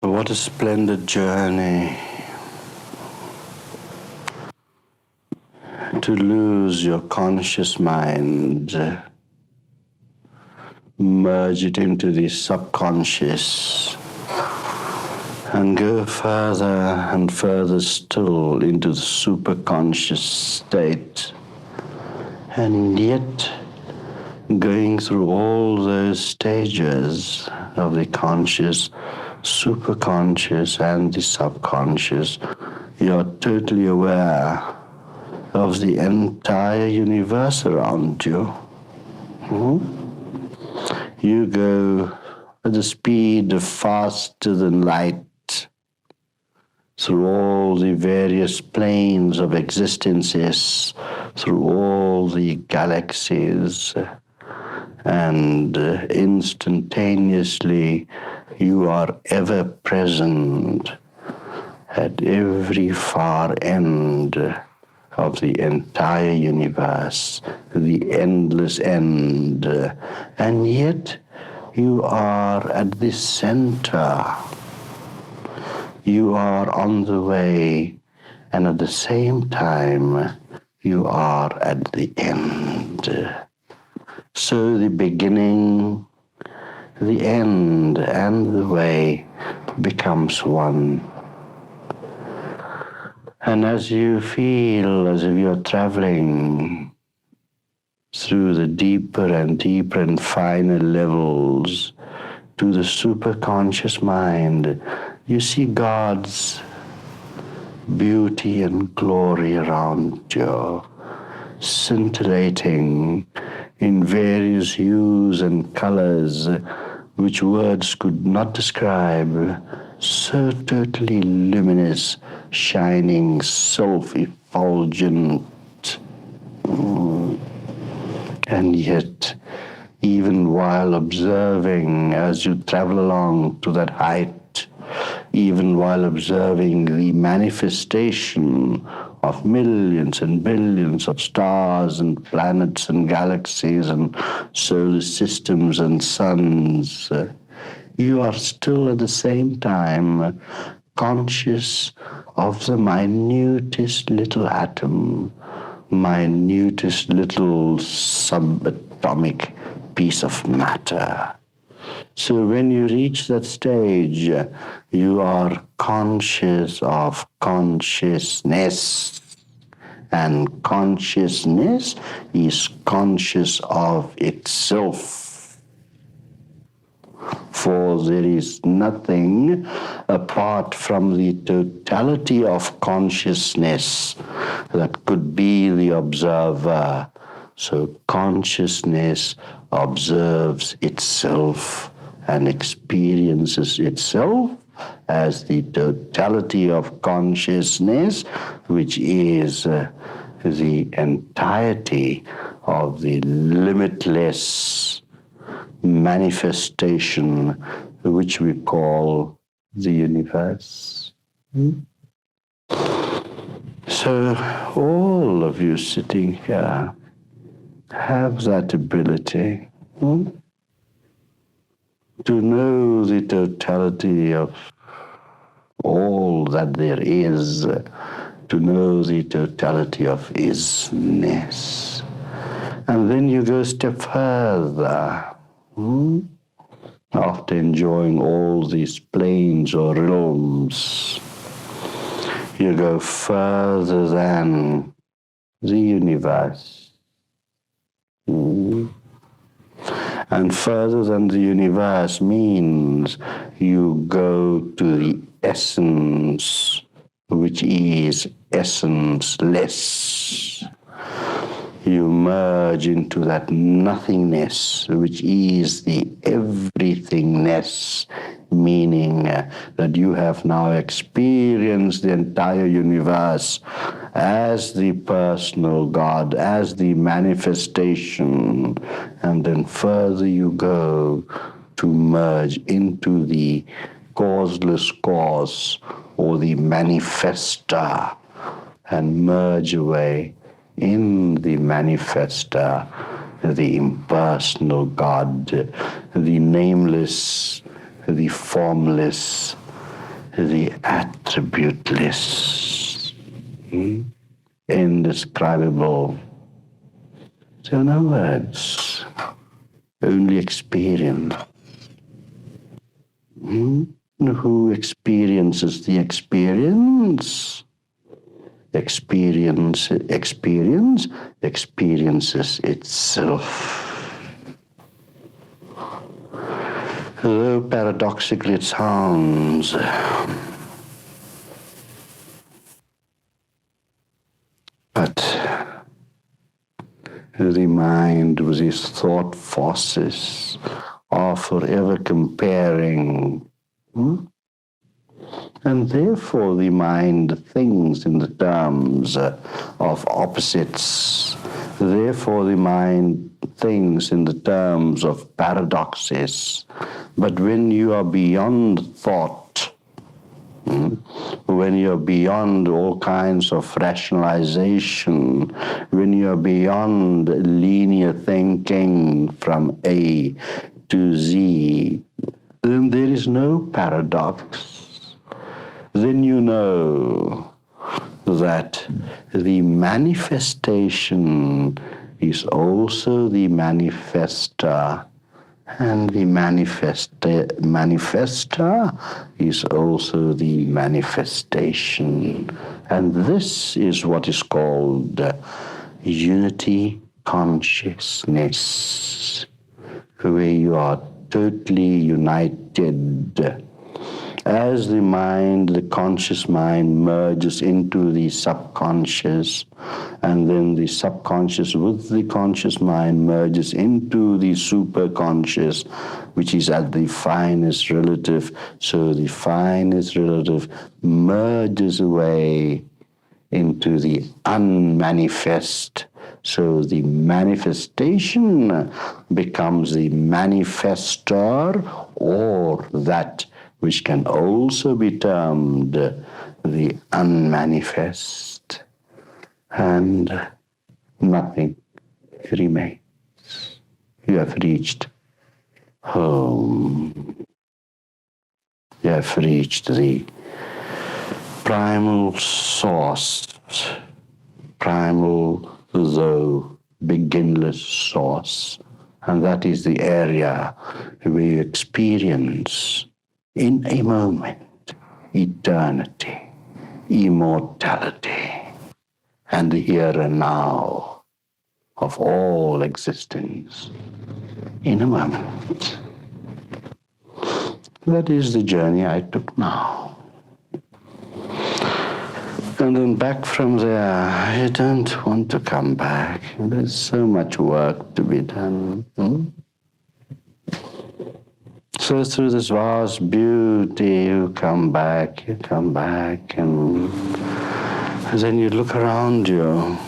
What a splendid journey to lose your conscious mind, merge it into the subconscious, and go further and further still into the superconscious state. And yet, going through all those stages of the conscious, superconscious, and the subconscious, you're totally aware of the entire universe around you. You go at the speed of faster than light through all the various planes of existences, through all the galaxies, and instantaneously you are ever present at every far end of the entire universe, the endless end, and yet you are at the center. You are on the way, and at the same time you are at the end. So the beginning, the end, and the way becomes one. And as you feel as if you're traveling through the deeper and finer levels to the superconscious mind, you see God's beauty and glory around you, scintillating in various hues and colors which words could not describe, so totally luminous, shining, self-effulgent. And yet, even while observing as you travel along to that height, even while observing the manifestation of millions and billions of stars and planets and galaxies and solar systems and suns, you are still at the same time conscious of the minutest little atom, minutest little subatomic piece of matter. So when you reach that stage, you are conscious of consciousness. And consciousness is conscious of itself. For there is nothing apart from the totality of consciousness that could be the observer. So consciousness observes itself and experiences itself as the totality of consciousness, which is the entirety of the limitless manifestation which we call the universe. So all of you sitting here have that ability to know the totality of all that there is, to know the totality of isness. And then you go a step further. After enjoying all these planes or realms, you go further than the universe. And further than the universe means you go to the essence, which is essenceless. You merge into that nothingness, which is the everythingness, meaning that you have now experienced the entire universe as the personal God, as the manifestation, and then further you go to merge into the causeless cause or the manifester and merge away in the manifester, the impersonal God, the nameless, the formless, the attributeless, indescribable. So no words, only experience. Who experiences the experience? Experiences itself. Though paradoxically it sounds, but the mind with its thought forces are forever comparing. And therefore the mind thinks in the terms of opposites. Therefore the mind thinks in the terms of paradoxes. But when you are beyond thought, when you're beyond all kinds of rationalization, when you're beyond linear thinking from A to Z, then there is no paradox. Then you know that the manifestation is also the manifester, and the manifester is also the manifestation. And this is what is called unity consciousness, where you are totally united. As the mind, the conscious mind, merges into the subconscious, and then the subconscious with the conscious mind merges into the superconscious, which is at the finest relative. So the finest relative merges away into the unmanifest. So the manifestation becomes the manifestor, or that which can also be termed the unmanifest, and nothing remains. You have reached home. You have reached the primal source, primal though beginless source, and that is the area where you experience in a moment eternity, immortality, and the here and now of all existence in a moment. That is the journey I took now. And then back from there, I don't want to come back. There's so much work to be done. So through this vast beauty, you come back, and then you look around you,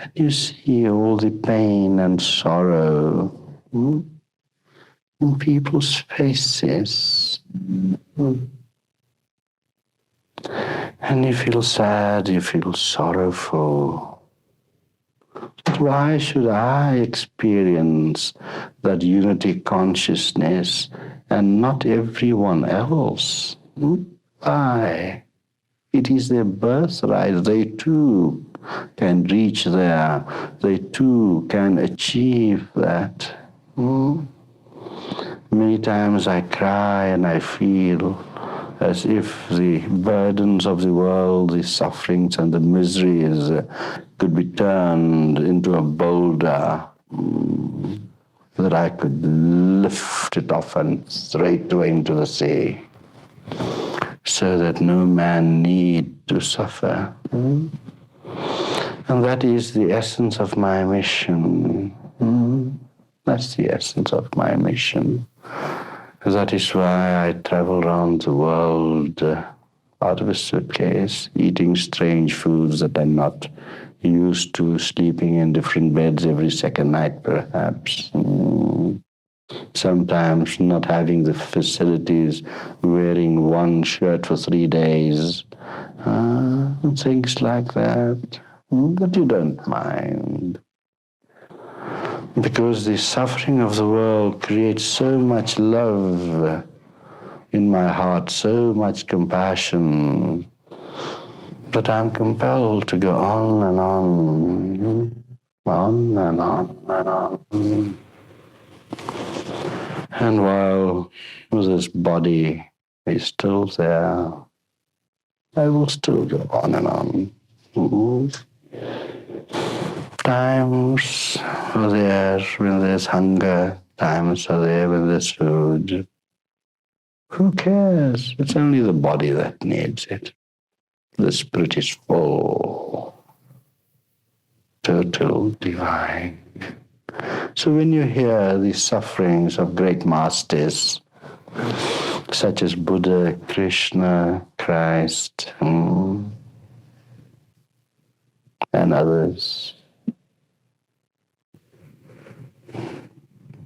and you see all the pain and sorrow in people's faces. And you feel sad, you feel sorrowful. Why should I experience that unity consciousness and not everyone else? Why? It is their birthright. They too can reach there. They too can achieve that. Many times I cry and I feel as if the burdens of the world, the sufferings and the miseries could be turned into a boulder, that I could lift it off and straight away into the sea, so that no man need to suffer. And that is the essence of my mission. That's the essence of my mission. That is why I travel around the world out of a suitcase, eating strange foods that I'm not used to, sleeping in different beds every second night, perhaps. Sometimes not having the facilities, wearing one shirt for 3 days, things like that, that you don't mind. Because the suffering of the world creates so much love in my heart so much compassion that I'm compelled to go on and on and on and on. And while this body is still there, I will still go on and on. Times are there when there's hunger, times are there when there's food. Who cares? It's only the body that needs it. The spirit is full, total, divine. So when you hear the sufferings of great masters, such as Buddha, Krishna, Christ, and others,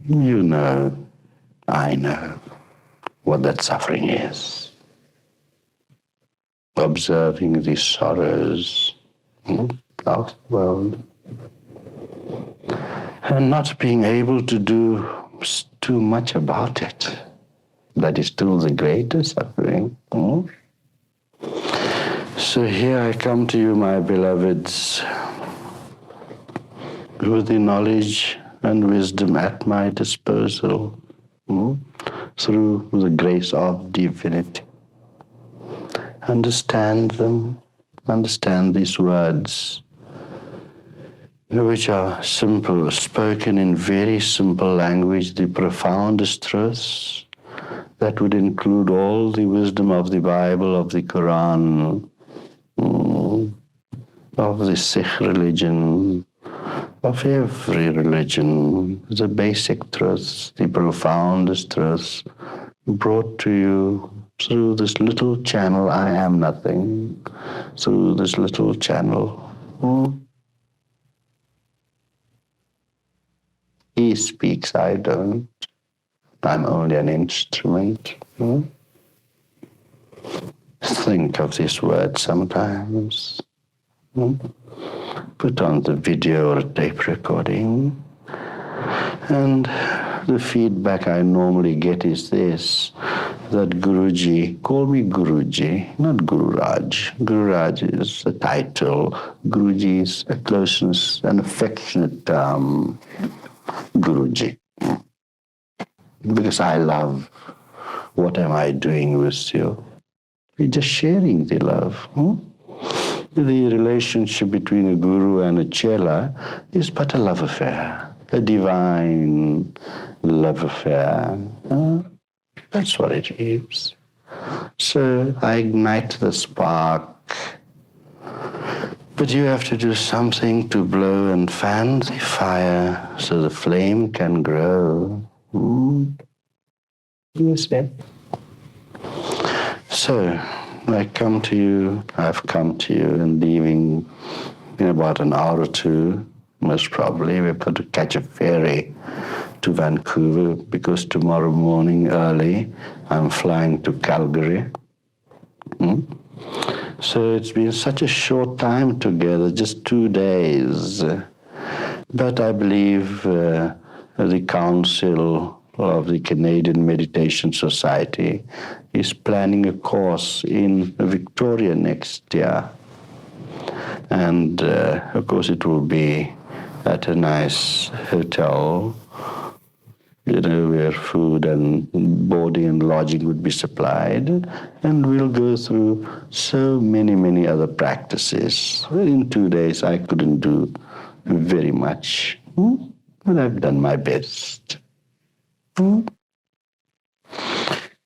you know, I know what that suffering is. Observing the sorrows of the world and not being able to do too much about it. That is still the greatest suffering. So here I come to you, my beloveds, with the knowledge and wisdom at my disposal through the grace of divinity. Understand them, understand these words, which are simple, spoken in very simple language, the profoundest truths that would include all the wisdom of the Bible, of the Quran, of the Sikh religion, of every religion, the basic truths, the profoundest truths brought to you through this little channel. I am nothing. Through this little channel. He speaks, I don't. I'm only an instrument. Think of this word sometimes. Put on the video or tape recording. And the feedback I normally get is this, that Guruji, call me Guruji, not Guru Raj. Guru Raj is a title. Guruji is a closeness, an affectionate term. Guruji. Because I love, what am I doing with you? We're just sharing the love. The relationship between a guru and a chela is but a love affair, a divine love affair. That's what it is. So I ignite the spark, but you have to do something to blow and fan the fire so the flame can grow. Yes, then. So I've come to you and leaving in about an hour or two, most probably. We're going to catch a ferry to Vancouver because tomorrow morning early I'm flying to Calgary. So it's been such a short time together, just 2 days. But I believe the Council of the Canadian Meditation Society is planning a course in Victoria next year. And of course it will be at a nice hotel, where food and boarding and lodging would be supplied. And we'll go through so many, many other practices. Well, in 2 days I couldn't do very much, but I've done my best.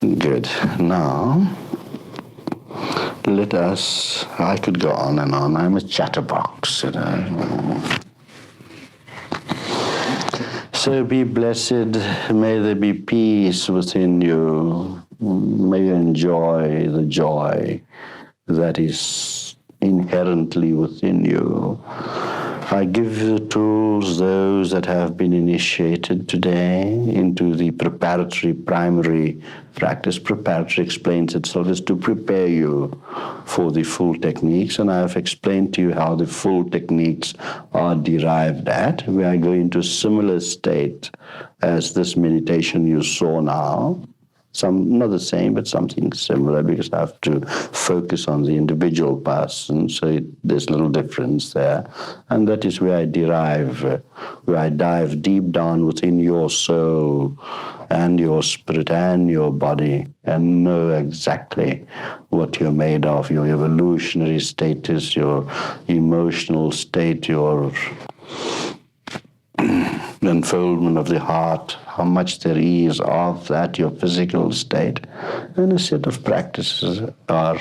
Good. Now, I could go on and on. I'm a chatterbox, So be blessed. May there be peace within you. May you enjoy the joy that is inherently within you. I give you the tools, those that have been initiated today into the preparatory, primary practice. Preparatory explains itself is to prepare you for the full techniques, and I have explained to you how the full techniques are derived at. We are going to a similar state as this meditation you saw now, not the same, but something similar, because I have to focus on the individual person. So there's a little difference there. And that is where I dive deep down within your soul and your spirit and your body and know exactly what you're made of, your evolutionary status, your emotional state, your unfoldment of the heart, how much there is of that, your physical state. And a set of practices are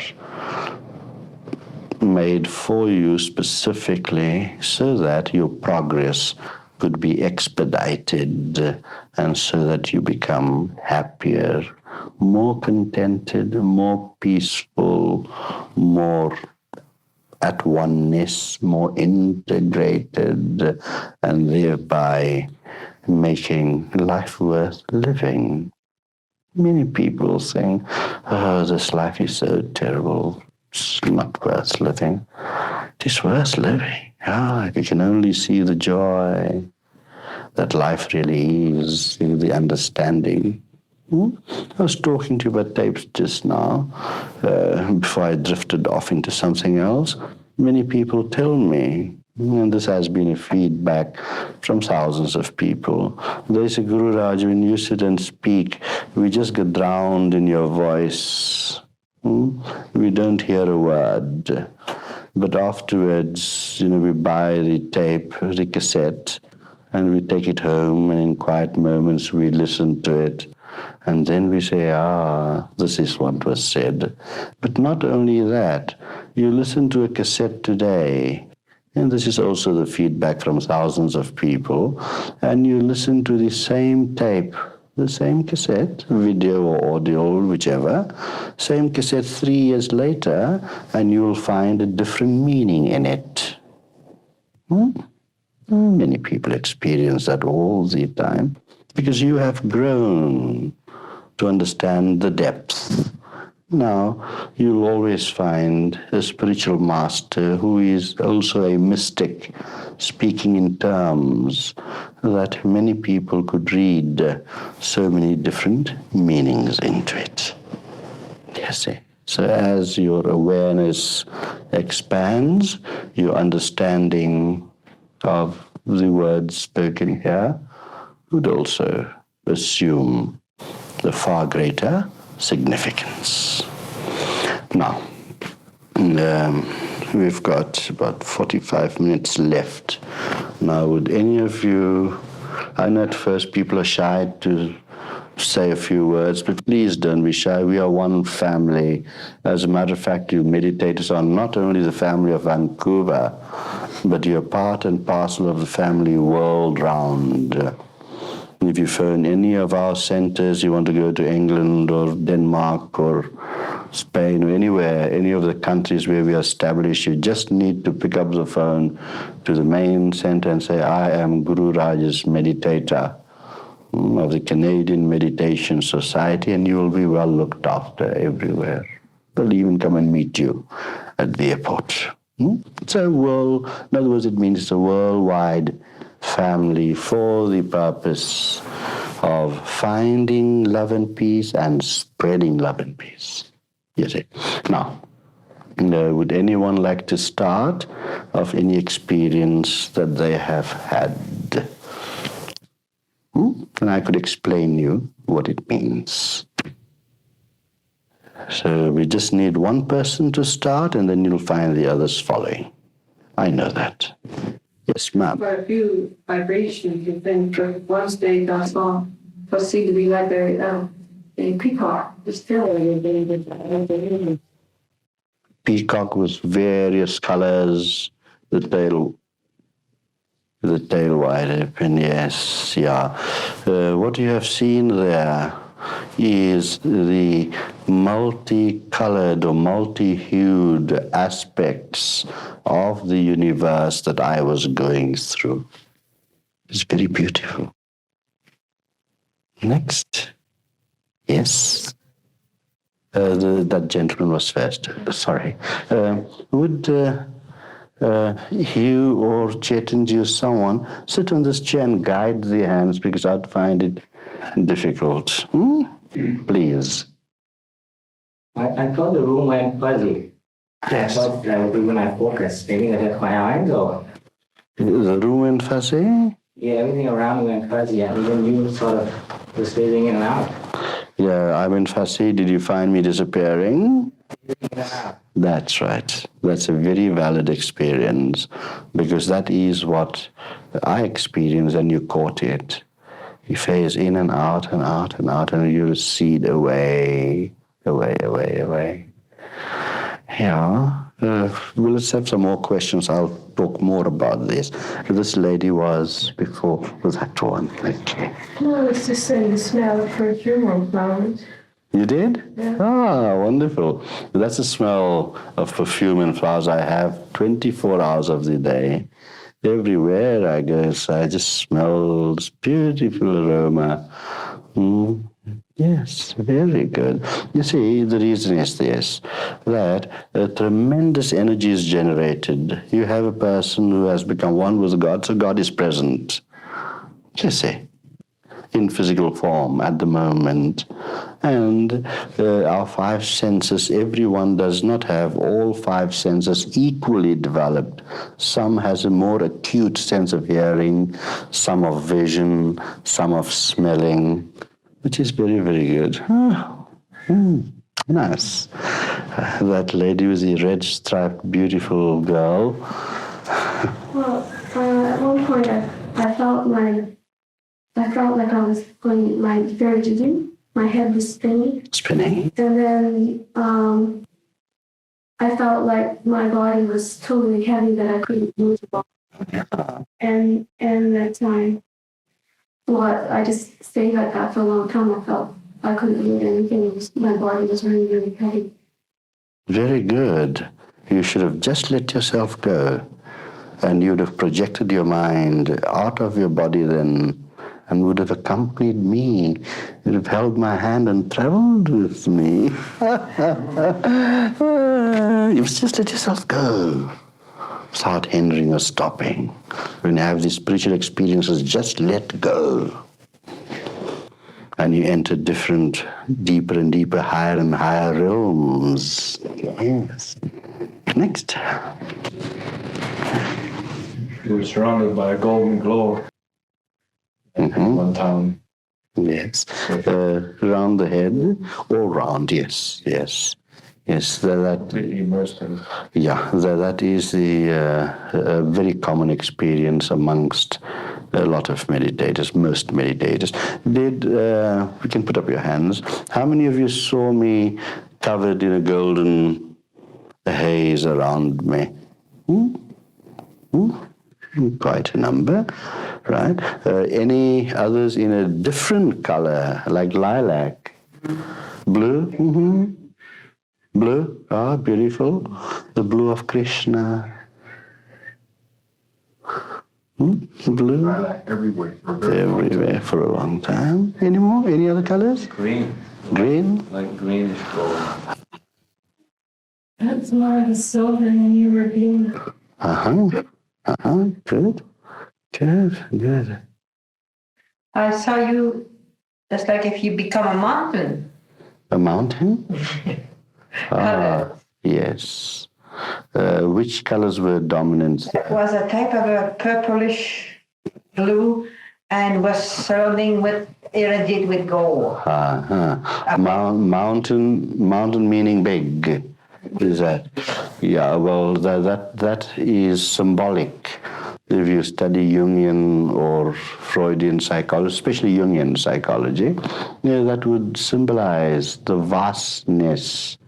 made for you specifically so that your progress could be expedited and so that you become happier, more contented, more peaceful, more at oneness, more integrated, and thereby making life worth living. Many people think, oh, this life is so terrible, it's not worth living. It is worth living. If you can only see the joy that life really is, the understanding. I was talking to you about tapes just now, before I drifted off into something else. Many people tell me, and this has been a feedback from thousands of people, they say, Guru Raj, when you sit and speak, we just get drowned in your voice. We don't hear a word. But afterwards, we buy the tape, the cassette, and we take it home, and in quiet moments we listen to it. And then we say, this is what was said. But not only that, you listen to a cassette today, and this is also the feedback from thousands of people, and you listen to the same tape, the same cassette, video or audio, whichever, same cassette 3 years later, and you'll find a different meaning in it. Many people experience that all the time because you have grown to understand the depth. Now, you'll always find a spiritual master who is also a mystic, speaking in terms that many people could read so many different meanings into it. Yes, so as your awareness expands, your understanding of the words spoken here would also assume the far greater significance. Now, we've got about 45 minutes left. Now, would any of you, I know at first people are shy to say a few words, but please don't be shy. We are one family. As a matter of fact, you meditators are not only the family of Vancouver, but you're part and parcel of the family world round. If you phone any of our centers, you want to go to England or Denmark or Spain or anywhere, any of the countries where we are established, you just need to pick up the phone to the main center and say, I am Guru Raj's meditator of the Canadian Meditation Society, and you will be well looked after everywhere. They'll even come and meet you at the airport. It's a world, in other words, it means it's a worldwide family for the purpose of finding love and peace and spreading love and peace. Yes. Now, would anyone like to start of any experience that they have had? And I could explain you what it means. So we just need one person to start, and then you'll find the others following. I know that. Yes, ma'am. For a few vibrations, you've been for one stage I saw what seemed to be like a peacock, just filling. Peacock with various colors, the tail wide open, yes, yeah. What you have seen there is the multicolored or multi-hued aspects of the universe that I was going through. It's very beautiful. Next. Yes. That gentleman was first. Sorry. Would Hugh or Chetanji or someone sit on this chair and guide the hands, because I'd find it difficult. Please. is. I thought the room went fuzzy. Yes. I thought when I focused, maybe I had my eyes or The room went fuzzy? yeah, everything around me went fuzzy, and even you sort of was phasing in and out. Yeah, I went fuzzy. Did you find me disappearing? In and out. That's right. That's a very valid experience because that is what I experienced and you caught it. You phase in and out and out and out and you recede away, away, away, away. Yeah. Well, let's have some more questions. I'll talk more about this. This lady was before, was that one? Okay. No, it's just saying the smell of perfume flowers. You did? Yeah. Ah, wonderful. That's the smell of perfume and flowers I have 24 hours of the day. Everywhere I go, so I just smell this beautiful aroma. Yes, very good. You see, the reason is this, that a tremendous energy is generated. You have a person who has become one with God, so God is present. You see, in physical form at the moment. And our five senses, everyone does not have all five senses equally developed. Some has a more acute sense of hearing, some of vision, some of smelling, which is very, very good. Nice. That lady with the red striped, beautiful girl. Well, at one point I felt like I was going my very dizzy. My head was spinning. Spinning. And then I felt like my body was totally heavy that I couldn't move. And that time, well, I just stayed like that for a long time. I felt I couldn't move anything. My body was really, really heavy. Very good. You should have just let yourself go. And you'd have projected your mind out of your body then and would have accompanied me. You'd have held my hand and traveled with me. You must just let yourself go. Without hindering or stopping. When you have these spiritual experiences, just let go. And you enter different, deeper and deeper, higher and higher realms. Yes. Next. You were surrounded by a golden glow one time. Yes. Around the head, all round, yes, yes. Yes, that Completely immersed in. yeah, that is the a very common experience amongst a lot of meditators, most meditators. You can put up your hands. How many of you saw me covered in a golden haze around me? Quite a number, right? Any others in a different color, like lilac? Blue? Blue? Ah, beautiful. The blue of Krishna. Blue? Everywhere. Everywhere for a long time. Any more? Any other colors? Green. Green? Like greenish gold. That's more the silver than you were being. Good. Good. I saw you, it's like if you become a mountain. A mountain? Color. Yes. Which colors were dominant? It was a type of a purplish blue and was surrounding with, irradiated with gold. Mountain meaning big. Is that? Yeah, well, that is symbolic. If you study Jungian or Freudian psychology, especially Jungian psychology, that would symbolize the vastness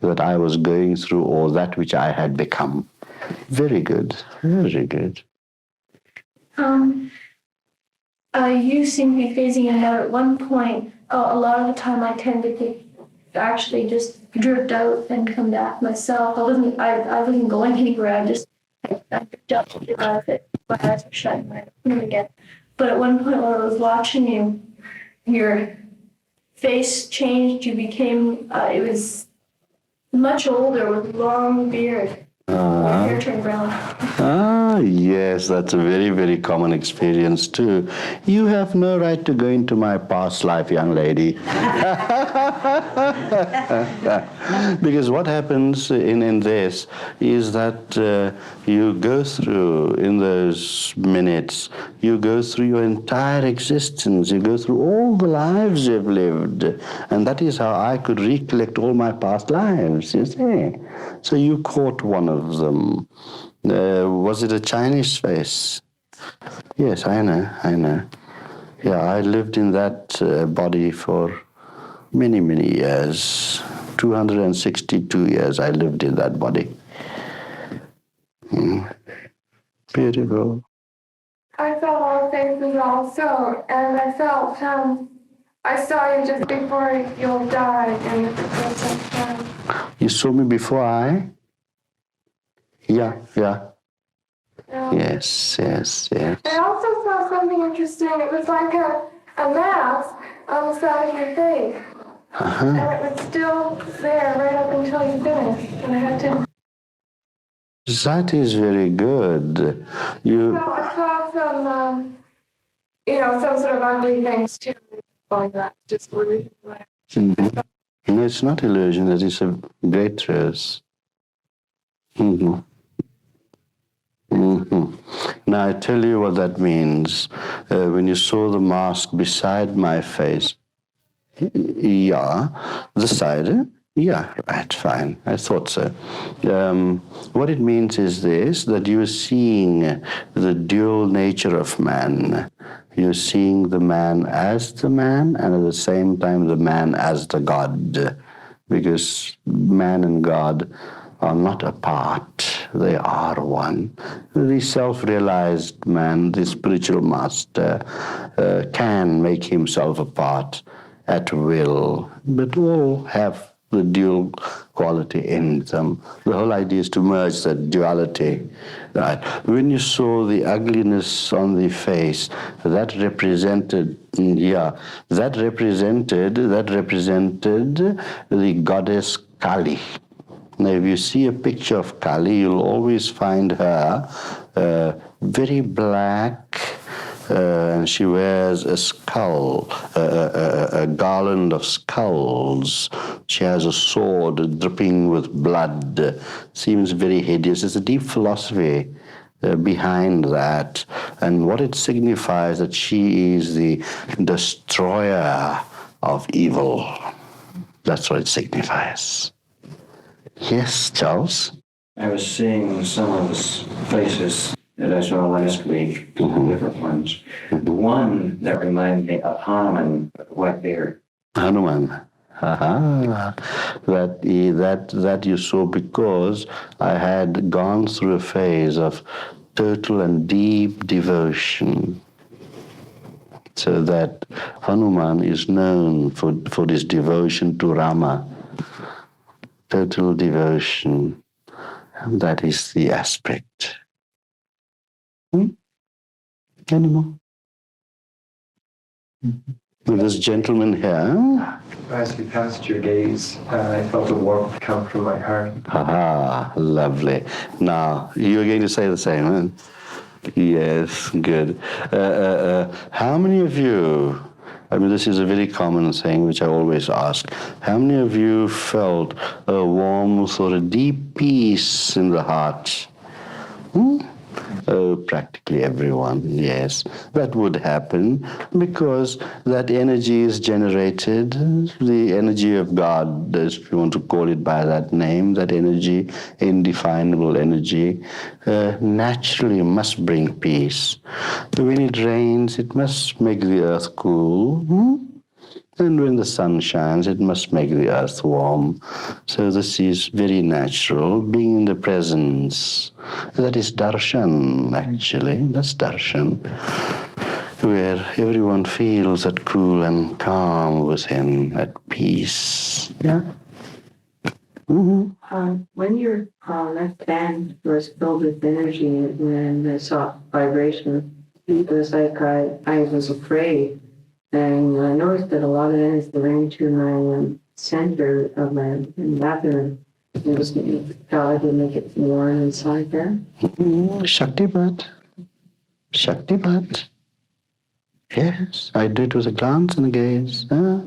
that I was going through or that which I had become. Very good, very good. You seem to be phasing in and out. At one point, a lot of the time I tend to actually just drift out and come back myself. I wasn't going anywhere. I drift out and realized that my eyes were shut and I opened them again. But at one point when I was watching you, your face changed. You became, it was much older with long beard. My hair turned brown. Ah, yes, that's a very, very common experience too. You have no right to go into my past life, young lady. Because what happens in this is that you go through, in those minutes, you go through your entire existence. You go through all the lives you've lived. And that is how I could recollect all my past lives, you see. So you caught one of them. Was it a Chinese face? Yes, I know. Yeah, I lived in that body for many, many years. 262 years I lived in that body. Beautiful. I felt all faces also, and I felt I saw you just before you'll die, and it was like, You saw me before I? Yeah. Yes. I also saw something interesting. It was like a mask on the side of your face, and it was still there right up until you finished, and I had to. That is very good. You. So I saw some, some sort of ugly things too, like that, just illusion. No, it's not illusion. That is a great truth. Now I tell you what that means. When you saw the mask beside my face, yeah, the side, yeah, right, fine. I thought so. What it means is this, that you're seeing the dual nature of man. You're seeing the man as the man, and at the same time the man as the God. Because man and God are not apart, they are one. The self-realized man, the spiritual master, can make himself apart at will, but all have the dual quality in them. The whole idea is to merge that duality. Right. When you saw the ugliness on the face, that represented the goddess Kali. Now, if you see a picture of Kali, you'll always find her very black, and she wears a skull, a garland of skulls. She has a sword dripping with blood. Seems very hideous. There's a deep philosophy behind that. And what it signifies that she is the destroyer of evil. That's what it signifies. Yes, Charles? I was seeing some of the faces that I saw last week, different ones. One that reminded me of Hanuman, white beard. Hanuman. That you saw because I had gone through a phase of total and deep devotion. So that Hanuman is known for his devotion to Rama. Total devotion. And that is the aspect. Any more? With this gentleman here. As you passed your gaze, I felt a warmth come from my heart. Lovely. Now, you're going to say the same, huh? Yes, good. How many of you, I mean, this is a very common thing which I always ask, how many of you felt a warmth or a deep peace in the heart? Oh, practically everyone, yes. That would happen because that energy is generated, the energy of God, if you want to call it by that name, that energy, indefinable energy, naturally must bring peace. When it rains, it must make the earth cool. And when the sun shines, it must make the earth warm. So this is very natural, being in the presence. That is darshan, actually. That's darshan, where everyone feels that cool and calm within, at peace. Yeah? When your left hand was filled with energy and I saw vibration, it was like I was afraid. And I noticed that a lot of it is going to my center of my bathroom. It was God to make it warm inside there. Shaktipat. Shaktipat. Yes, I do it with a glance and a gaze. Huh?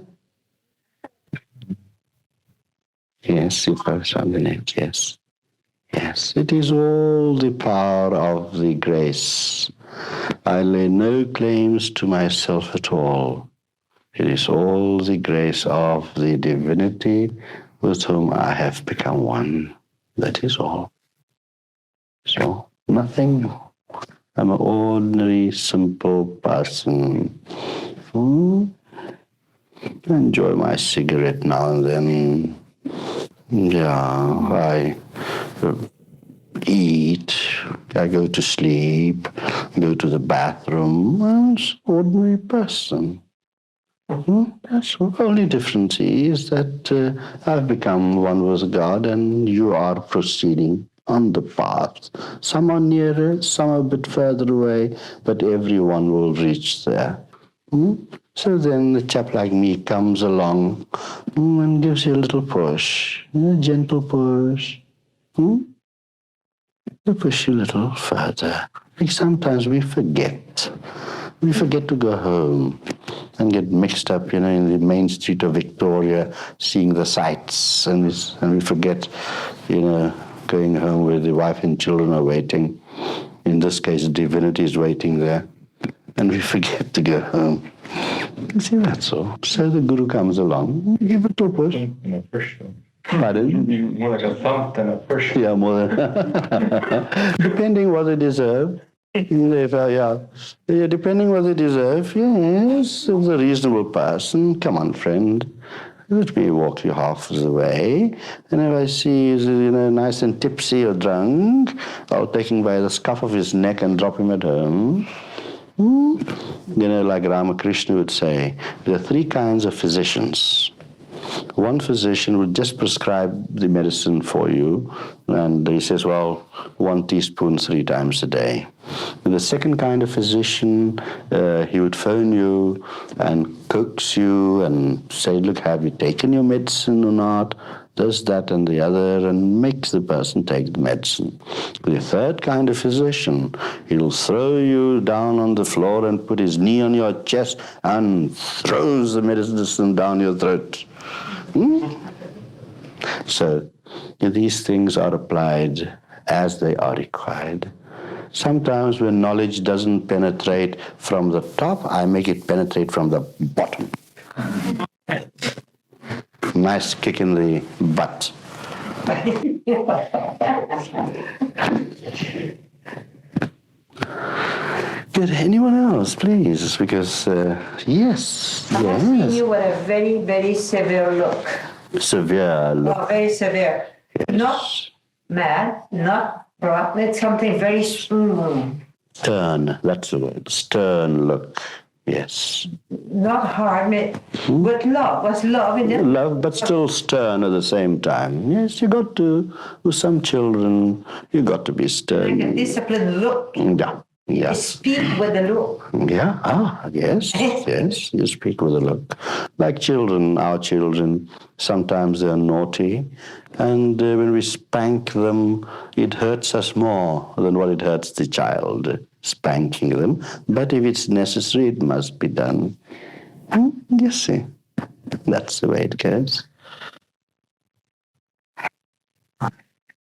Yes, you focus on the neck, yes. Yes, it is all the power of the grace. I lay no claims to myself at all. It is all the grace of the divinity with whom I have become one. That is all. So, nothing. I'm an ordinary, simple person. I enjoy my cigarette now and then. Yeah, I eat, I go to sleep, go to the bathroom. I'm an ordinary person. That's the only difference is that I've become one with God and you are proceeding on the path. Some are nearer, some are a bit further away, but everyone will reach there. So then a chap like me comes along and gives you a little push, a gentle push. To push you a little further. Like sometimes we forget. We forget to go home and get mixed up, in the main street of Victoria, seeing the sights, and we forget, going home where the wife and children are waiting. In this case, divinity is waiting there, and we forget to go home. You see, that's all. So the Guru comes along, give a little push. Pardon? More like a thump than a push. Yeah, more than depending what they deserve. Depending what they deserve, yes, if a reasonable person, come on, friend, let me walk you half the way. And if I see he's, nice and tipsy or drunk, I'll take him by the scuff of his neck and drop him at home. Like Ramakrishna would say, there are three kinds of physicians. One physician will just prescribe the medicine for you, and he says, 1 teaspoon 3 times a day. And the second kind of physician, he would phone you and coax you and say, look, have you taken your medicine or not? This, that, and the other, and makes the person take the medicine. The third kind of physician, he'll throw you down on the floor and put his knee on your chest and throws the medicine down your throat. So these things are applied as they are required. Sometimes when knowledge doesn't penetrate from the top, I make it penetrate from the bottom. Nice kick in the butt. Good. Anyone else, please? Because, yes. I have seen you with a very, very severe look. Severe look. Oh, very severe. Yes. Not mad, not brought, it's something very smooth. Stern, that's the word. Stern look. Yes. Not hard, with love. Was love in it? Love, but still stern at the same time. Yes, you got to, with some children, you got to be stern. Like a disciplined look. Yeah. You Yes. speak with a look. Yeah. Yes. Yes. You speak with a look. Like children, our children, sometimes they're naughty. And when we spank them, it hurts us more than what it hurts the child, spanking them. But if it's necessary, it must be done. You see, that's the way it goes.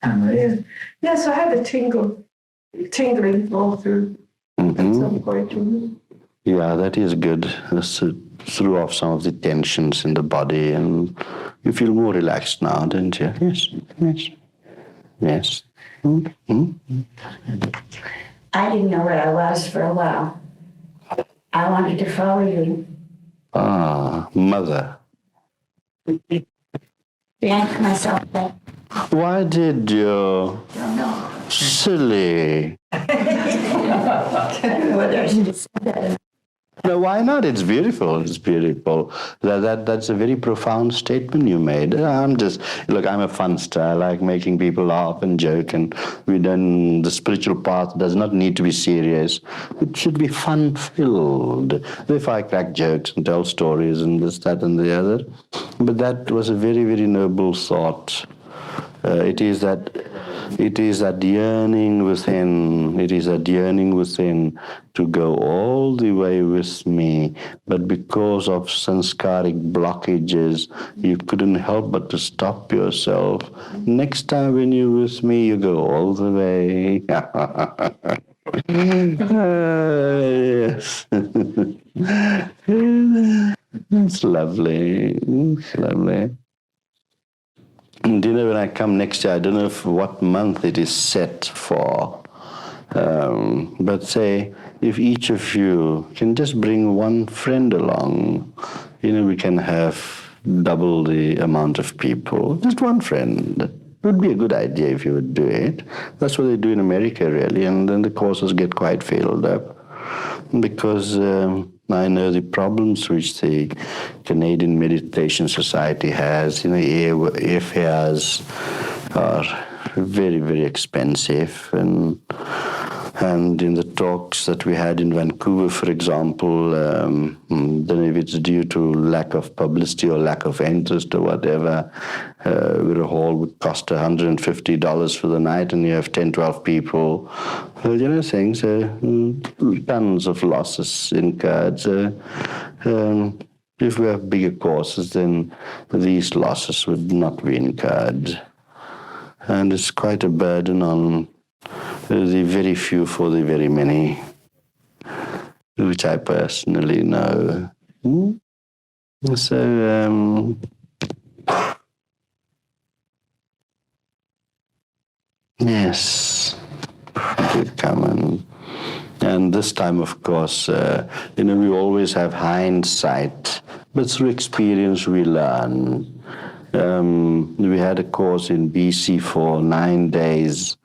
Yes, I had a tingling all through at some point. Yeah, that is good. This threw off some of the tensions in the body, and you feel more relaxed now, don't you? Yes, yes, yes. I didn't know where I was for a while. I wanted to follow you. Ah, mother. Yank myself back. Why did you? Don't know. Silly. Whether I should have said that. No, why not? It's beautiful. It's beautiful. That's a very profound statement you made. I'm a funster. I like making people laugh and joke, and the spiritual path does not need to be serious. It should be fun-filled. If I crack jokes and tell stories and this, that, and the other. But that was a very, very noble thought. It is that yearning within. It is that yearning within to go all the way with me. But because of sanskaric blockages, you couldn't help but to stop yourself. Next time when you're with me, you go all the way. Yes. It's lovely. It's lovely. And when I come next year, I don't know what month it is set for. But say, if each of you can just bring one friend along, we can have double the amount of people. Just one friend. It would be a good idea if you would do it. That's what they do in America, really. And then the courses get quite filled up. Because I know the problems which the Canadian Meditation Society has. Airfares are very, very expensive. And in the talks that we had in Vancouver, for example, don't know if it's due to lack of publicity or lack of interest or whatever, where a hall would cost $150 for the night and you have 10, 12 people. Well, things, tons of losses incurred. So, if we have bigger courses, then these losses would not be incurred. And it's quite a burden on the very few for the very many, which I personally know. So, yes, to come and this time, of course, we always have hindsight, but through experience we learn. We had a course in BC for 9 days,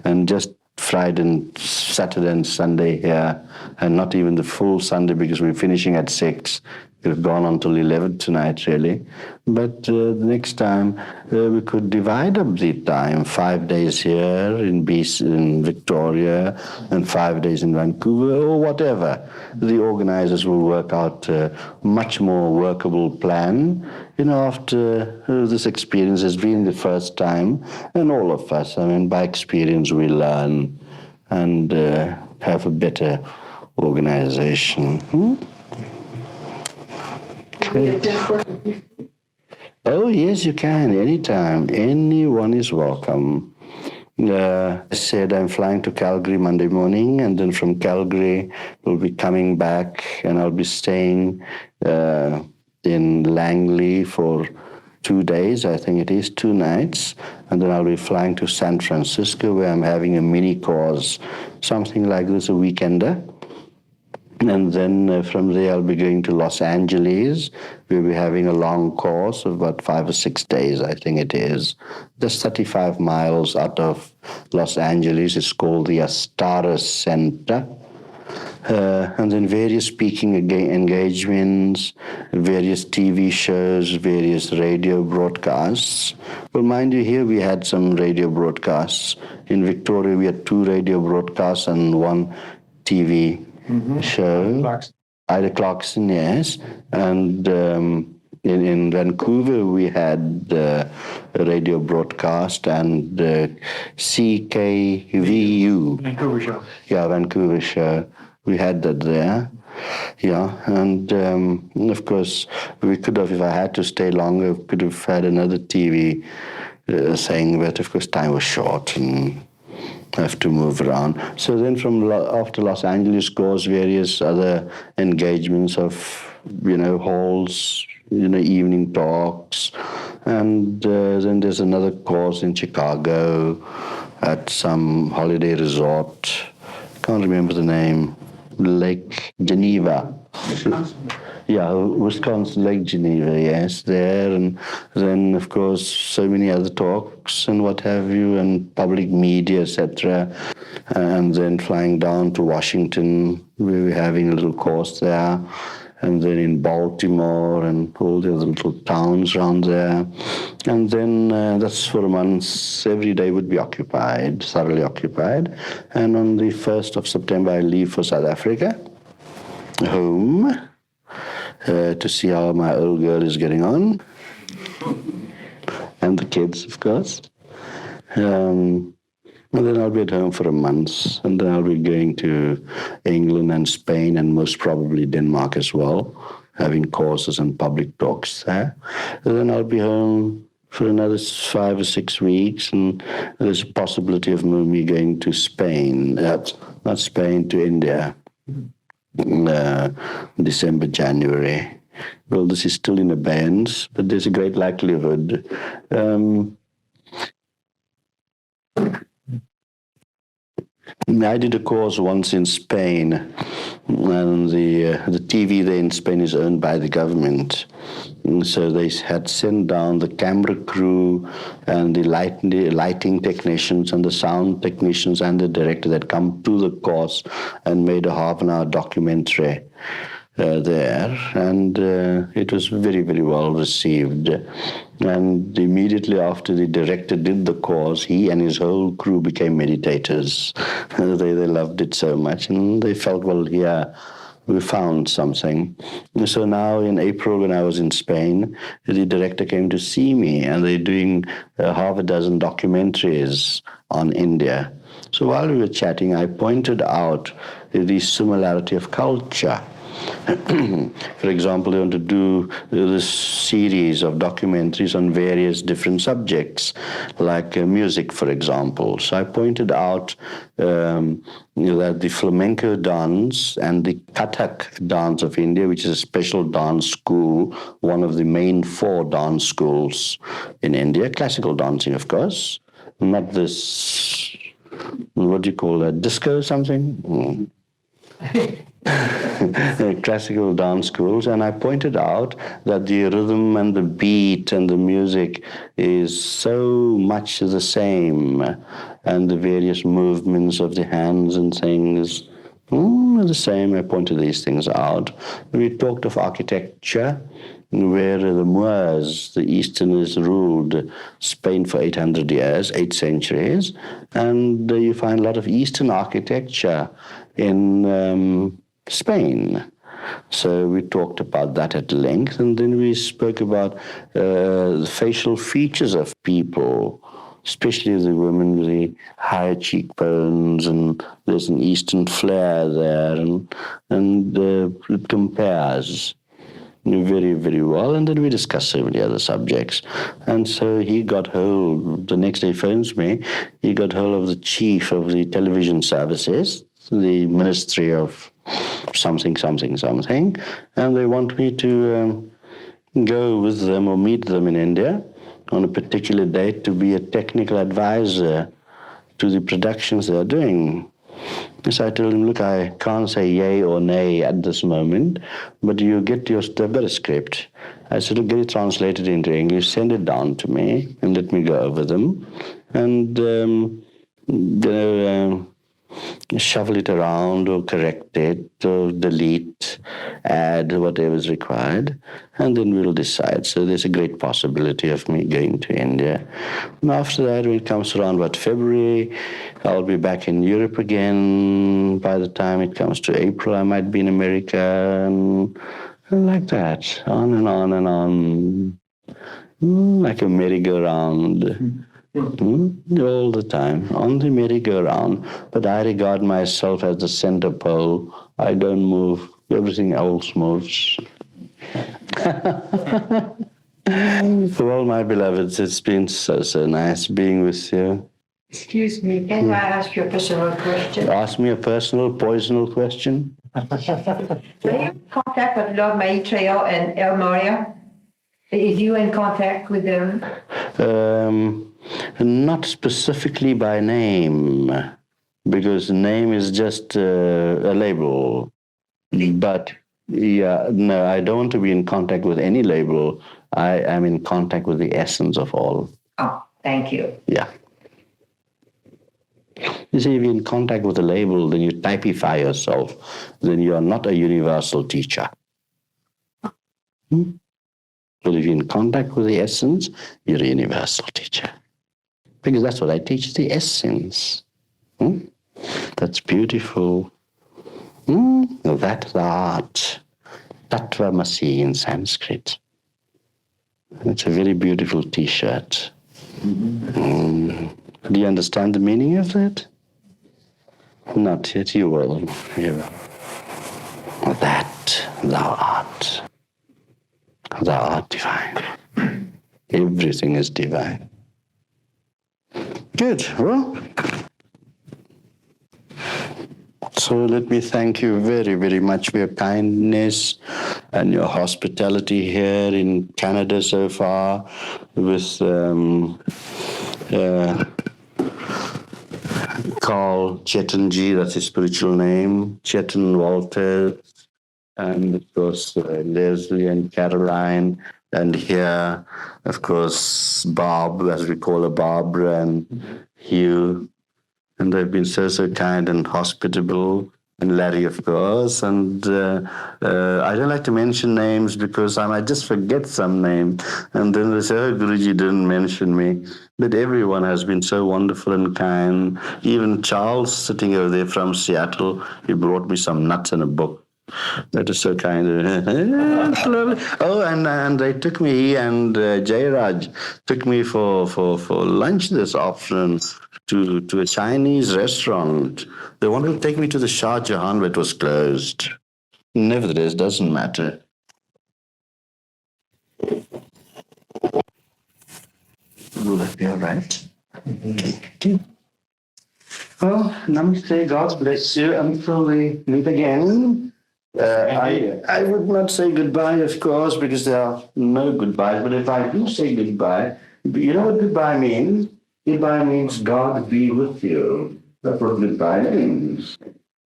and just Friday and Saturday and Sunday here, and not even the full Sunday because we're finishing at 6. We've gone until 11 tonight, really. But the next time we could divide up the time, 5 days here in BC, in Victoria, and 5 days in Vancouver, or whatever. The organizers will work out a much more workable plan. After this experience has been the first time, and all of us, by experience we learn and have a better organization. Oh, yes, you can, anytime. Anyone is welcome. I said I'm flying to Calgary Monday morning, and then from Calgary we'll be coming back, and I'll be staying in Langley for 2 days, I think it is, 2 nights, and then I'll be flying to San Francisco where I'm having a mini course, something like this, a weekender. And then from there I'll be going to Los Angeles. We'll be having a long course of about 5 or 6 days, I think it is. Just 35 miles out of Los Angeles. It's called the Astara Center. And then various speaking engagements, various TV shows, various radio broadcasts. Well, mind you, here we had some radio broadcasts. In Victoria, we had 2 radio broadcasts and 1 TV show. Ida Clarkson, yes. And in Vancouver, we had a radio broadcast and CKVU. Vancouver show. Yeah, Vancouver show. We had that there. Yeah, and of course, we could have, if I had to stay longer, could have had another TV saying, but of course, time was short and I have to move around. So then after Los Angeles goes various other engagements of, halls, evening talks. And then there's another course in Chicago at some holiday resort. Can't remember the name. Lake Geneva. Yeah, Wisconsin, Lake Geneva, yes, there. And then, of course, so many other talks and what have you, and public media, etc. And then flying down to Washington, we were having a little course there. And then in Baltimore and all the other little towns around there. And then that's for months. Every day would be occupied, thoroughly occupied. And on the 1st of September, I leave for South Africa, home, to see how my old girl is getting on. And the kids, of course. And then I'll be at home for a month, and then I'll be going to England and Spain, and most probably Denmark as well, having courses and public talks there. And then I'll be home for another 5 or 6 weeks, and there's a possibility of me going to Spain, not Spain, to India, December, January. Well, this is still in abeyance, but there's a great likelihood. I did a course once in Spain, and the TV there in Spain is owned by the government. And so they had sent down the camera crew and the lighting technicians and the sound technicians and the director that come to the course and made a half-an-hour documentary there, and it was very, very well received. And immediately after the director did the course, he and his whole crew became meditators. They loved it so much, and they felt, well, yeah, we found something. And so now in April, when I was in Spain, the director came to see me, and they're doing half a dozen documentaries on India. So while we were chatting, I pointed out the similarity of culture. For example, they want to do this series of documentaries on various different subjects, like music, for example. So I pointed out that the flamenco dance and the Kathak dance of India, which is a special dance school, one of the main 4 dance schools in India, classical dancing, of course, not this, what do you call that, disco or something? Classical dance schools, and I pointed out that the rhythm and the beat and the music is so much the same, and the various movements of the hands and things are the same. I pointed these things out. We talked of architecture, where the Moors, the Easterners, ruled Spain for 800 years, 8 centuries, and you find a lot of Eastern architecture in Spain. So we talked about that at length, and then we spoke about the facial features of people, especially the women with the high cheekbones, and there's an Eastern flair there, and it compares very, very well. And then we discussed so many other subjects. And so he got hold, the next day he phones me, he got hold of the chief of the television services, the Ministry of something, and they want me to go with them or meet them in India on a particular date to be a technical advisor to the productions they're doing. So I told him, look, I can't say yay or nay at this moment, but you get they've got a script. I said, look, get it translated into English, send it down to me, and let me go over them, and shuffle it around or correct it or delete, add whatever is required, and then we'll decide. So there's a great possibility of me going to India. And after that, when it comes around February, I'll be back in Europe again. By the time it comes to April, I might be in America, and like that, on and on and on, like a merry-go-round. All the time, on the merry-go-round, but I regard myself as the center pole. I don't move, everything else moves. Well, my beloveds, it's been so nice being with you. Excuse me, can I ask you a personal question? Ask me a personal, poisonal question. Are you in contact with Lord Maitreya and El Moria? Is you in contact with them? Not specifically by name, because name is just a label. But yeah, no, I don't want to be in contact with any label. I am in contact with the essence of all. Oh, thank you. Yeah. You see, if you're in contact with a label, then you typify yourself. Then you are not a universal teacher. But if you're in contact with the essence, you're a universal teacher. Because that's what I teach, the essence. That's beautiful. That's the art. Tattvamasi in Sanskrit. It's a very beautiful T-shirt. Do you understand the meaning of that? Not yet, you will. You will. That thou art. Thou art divine. Everything is divine. Good. Well, so let me thank you very, very much for your kindness and your hospitality here in Canada so far with Carl Chetanji, that's his spiritual name, Chetan Walter, and of course Leslie and Caroline, and here, of course, Bob, as we call her, Barbara, and Hugh. And they've been so kind and hospitable. And Larry, of course. And I don't like to mention names because I might just forget some name. And then they say, oh, Guruji didn't mention me. But everyone has been so wonderful and kind. Even Charles, sitting over there from Seattle, he brought me some nuts and a book. That is so kind. Oh, and they took me, he and Jayraj took me for lunch this afternoon to a Chinese restaurant. They wanted to take me to the Shah Jahan, but it was closed. Nevertheless, doesn't matter. Will that be all right? Okay. Well, namaste, God bless you, until we meet again. I would not say goodbye, of course, because there are no goodbyes. But if I do say goodbye, you know what goodbye means? Goodbye means God be with you. That's what goodbye means.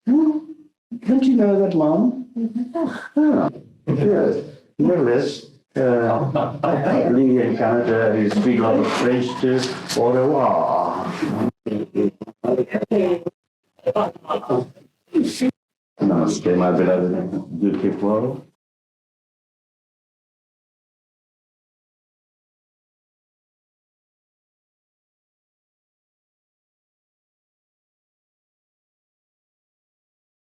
Don't you know that, Mom? Oh, good. Nevertheless, Lee in Canada, you speak a lot of French too. Au revoir. Namaste, my beloved. Do keep well.